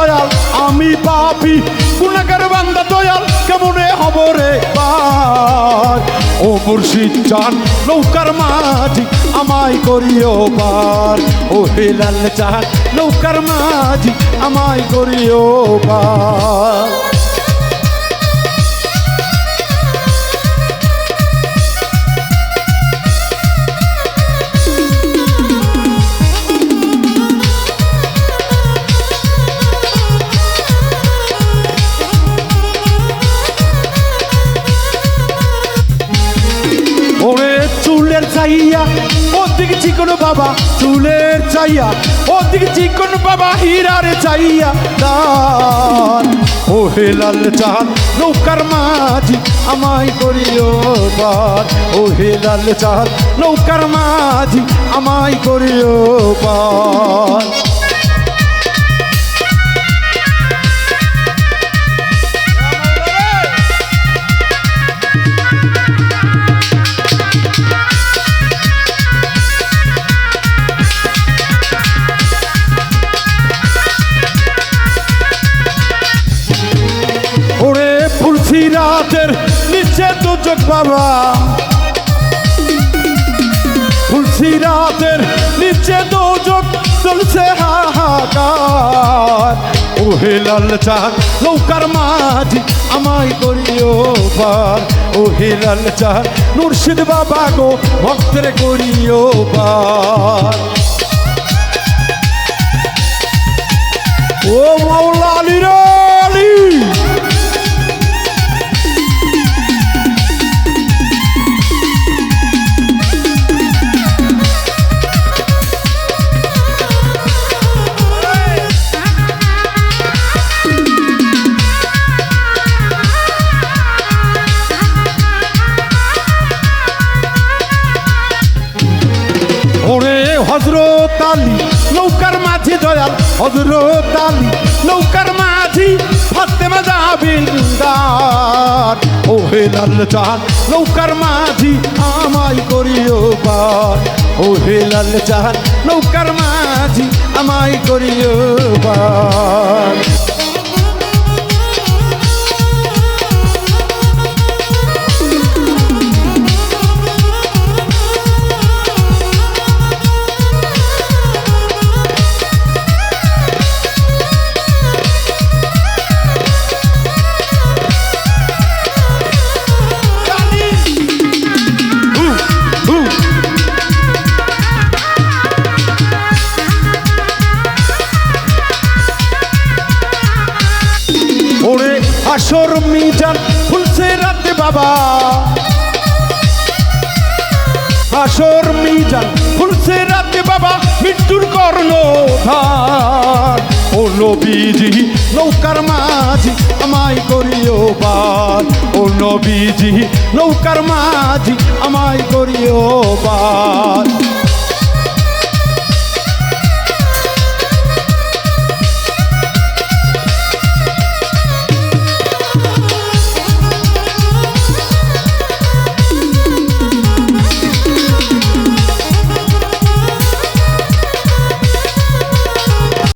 দয়াল আমি পাপী গুনাহগার বান্দা দয়াল কেমনে হব রে পার ও মুর্শিদ চান নৌকার মাঝি আমায় করিও পার ও হেলাল চান নৌকার মাঝি আমায় করিও পার চুলের চাইয়া ওদিক চিকন বাবা চুলের চাইয়া ওদিক চিকন বাবা হীরার চাইয়া দান ও হেলাল চাঁদ নৌকার মাঝি আমায় করিও পার ও হেলাল চাঁদ নৌকার মাঝি আমায় করিও পার রাতের নিচে দুচোখ বাবা তুলসী রাতের নিচে দুচোখ চলছে হাহাকার ও হেলাল চাঁদ নৌকার মাঝি আমায় করিও পার ও হেলাল চাঁদ মুর্শিদ বাবা গো ভক্তের করিও পার ও মাওলা আলী রে আলী হযরত আলী নৌকার মাঝি দয়াল হযরত আলী নৌকার মাঝি ফাতেমা জাবিন্দার ও হেলাল চাঁদ নৌকার মাঝি আমায় করিও পার ও হেলাল চাঁদ নৌকার মাঝি আমায় করিও পার হাসর মিজান খুলছে রাতে বাবা হাসর মিজান খুলছে রাতে বাবা মৃত্যুর কর্ণধার ও নবীজি নৌকার মাঝি আমায় করিও পার ও নবীজি নৌকার মাঝি আমায় করিও পার